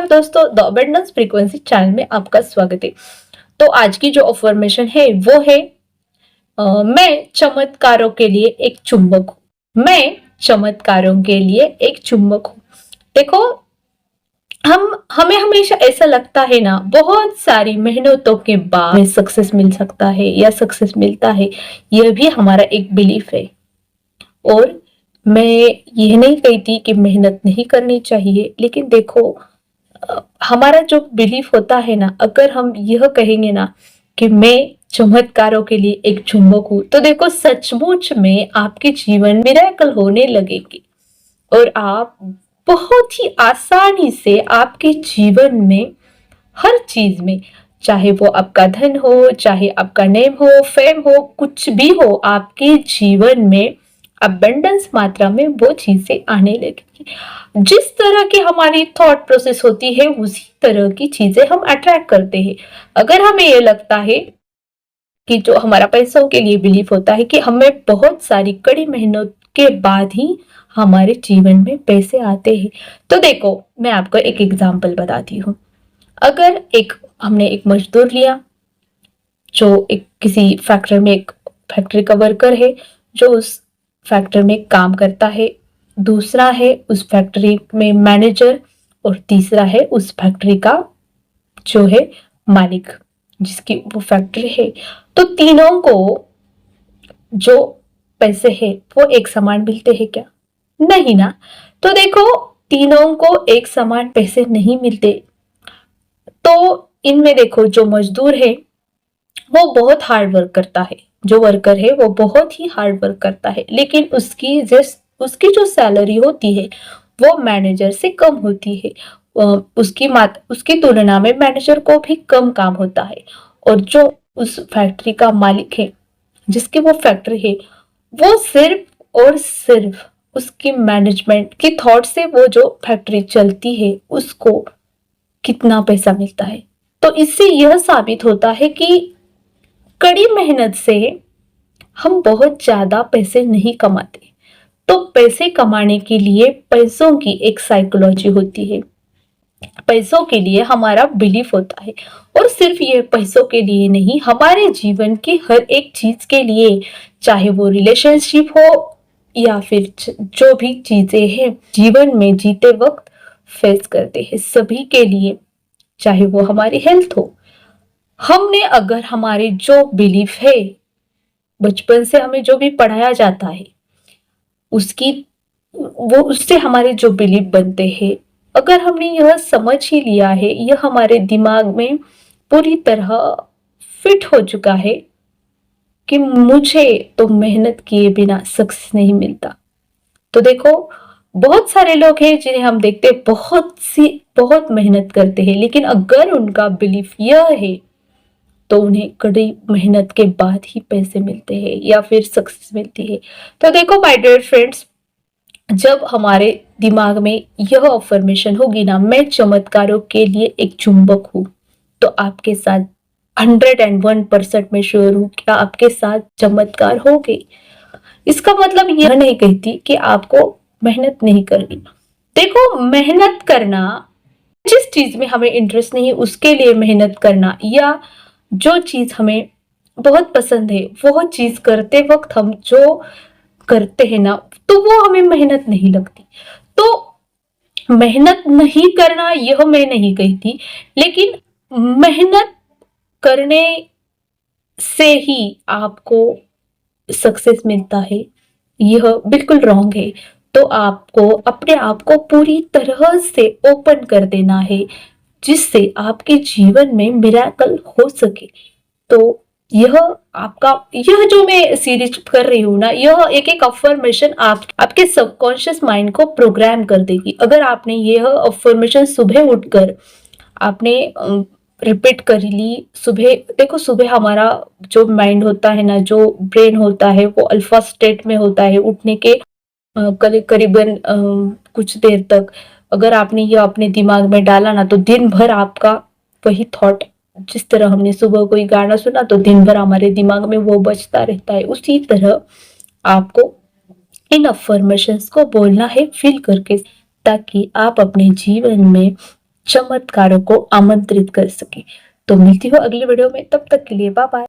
दोस्तों, the abundance frequency channel में आपका स्वागत है। तो आज की जो अफर्मेशन है वो है मैं चमत्कारों के लिए एक चुंबक हूँ। मैं चमत्कारों के लिए एक चुंबक हूँ। देखो, हमें हमेशा ऐसा लगता है ना, बहुत सारी मेहनतों के बाद हमें सक्सेस मिल सकता है या सक्सेस मिलता है। यह भी हमारा एक बिलीफ है। और मैं यह नहीं कहती कि मेहनत नहीं करनी चाहिए, लेकिन देखो, हमारा जो बिलीफ होता है ना, अगर हम यह कहेंगे ना कि मैं चमत्कारों के लिए एक चुंबक हूं, तो देखो सचमुच में आपके जीवन मिरेकल होने लगेगी और आप बहुत ही आसानी से आपके जीवन में हर चीज में, चाहे वो आपका धन हो, चाहे आपका नेम हो, फेम हो, कुछ भी हो, आपके जीवन में अबंडेंस मात्रा में वो चीजें आने लगेगी। जिस तरह की हमारी थॉट प्रोसेस होती है, उसी तरह की चीजें हम अट्रैक्ट करते हैं। अगर हमें ये लगता है कि जो हमारा पैसों के लिए बिलीफ होता है कि हमें बहुत सारी कड़ी मेहनत के बाद ही हमारे जीवन में पैसे आते हैं, तो देखो मैं आपको एक एग्जांपल बताती हूँ। अगर हमने एक मजदूर लिया जो एक किसी फैक्ट्री में, एक फैक्ट्री का वर्कर है जो उस फैक्ट्री में काम करता है, दूसरा है उस फैक्ट्री में मैनेजर, और तीसरा है उस फैक्ट्री का जो है मालिक, जिसकी वो फैक्ट्री है। तो तीनों को जो पैसे है वो एक समान मिलते हैं क्या? नहीं ना। तो देखो, तीनों को एक समान पैसे नहीं मिलते। तो इनमें देखो, जो मजदूर है वो बहुत हार्ड वर्क करता है, जो वर्कर है वो बहुत ही हार्ड वर्क करता है, लेकिन उसकी जो सैलरी होती है वो मैनेजर से कम होती है। उसकी तुलना में मैनेजर को भी कम काम होता है। और जो उस फैक्ट्री का मालिक है, जिसकी वो फैक्ट्री है, वो सिर्फ और सिर्फ उसकी मैनेजमेंट की थॉट से वो जो फैक्ट्री चलती है उसको कितना पैसा मिलता है। तो इससे यह साबित होता है कि कड़ी मेहनत से हम बहुत ज्यादा पैसे नहीं कमाते। तो पैसे कमाने के लिए पैसों की एक साइकोलॉजी होती है, पैसों के लिए हमारा बिलीफ होता है। और सिर्फ ये पैसों के लिए नहीं, हमारे जीवन की हर एक चीज के लिए, चाहे वो रिलेशनशिप हो या फिर जो भी चीजें हैं जीवन में जीते वक्त फेस करते हैं, सभी के लिए, चाहे वो हमारी हेल्थ हो। हमने अगर हमारे जो बिलीफ है, बचपन से हमें जो भी पढ़ाया जाता है, उसकी वो उससे हमारे जो बिलीफ बनते हैं, अगर हमने यह समझ ही लिया है, यह हमारे दिमाग में पूरी तरह फिट हो चुका है कि मुझे तो मेहनत किए बिना सक्सेस नहीं मिलता। तो देखो, बहुत सारे लोग हैं जिन्हें हम देखते हैं बहुत मेहनत करते हैं, लेकिन अगर उनका बिलीफ यह है तो उन्हें कड़ी मेहनत के बाद ही पैसे मिलते हैं या फिर सक्सेस मिलती है। तो देखो माय डियर फ्रेंड्स, जब हमारे दिमाग में यह अफर्मेशन होगी ना, मैं चमत्कारों के लिए एक चुंबक हूं, तो आपके साथ 101% में श्योर हूं कि आपके साथ चमत्कार हो गई। इसका मतलब यह नहीं कहती कि आपको मेहनत नहीं करनी। देखो, मेहनत करना, जिस चीज में हमें इंटरेस्ट नहीं उसके लिए मेहनत करना, या जो चीज हमें बहुत पसंद है वो चीज करते वक्त हम जो करते हैं ना, तो वो हमें मेहनत नहीं लगती। तो मेहनत नहीं करना यह मैं नहीं कहती, लेकिन मेहनत करने से ही आपको सक्सेस मिलता है, यह बिल्कुल रॉन्ग है। तो आपको अपने आप को पूरी तरह से ओपन कर देना है, जिससे आपके जीवन में मिरेकल हो सके। तो यह जो मैं सीरीज कर रही हूँ ना, यह एक एक अफर्मेशन आपके सबकॉन्शियस माइंड को प्रोग्राम कर देगी। अगर आपने यह अफर्मेशन सुबह उठकर आपने रिपीट कर ली सुबह, देखो सुबह हमारा जो माइंड होता है ना, जो ब्रेन होता है, वो अल्फा स्टेट में होता है उठने के करीबन कुछ देर तक। अगर आपने ये अपने दिमाग में डाला ना, तो दिन भर आपका वही थॉट, जिस तरह हमने सुबह कोई गाना सुना तो दिन भर हमारे दिमाग में वो बजता रहता है, उसी तरह आपको इन अफर्मेशंस को बोलना है फील करके, ताकि आप अपने जीवन में चमत्कारों को आमंत्रित कर सके। तो मिलती हूँ अगली वीडियो में, तब तक के लिए बाय बाय।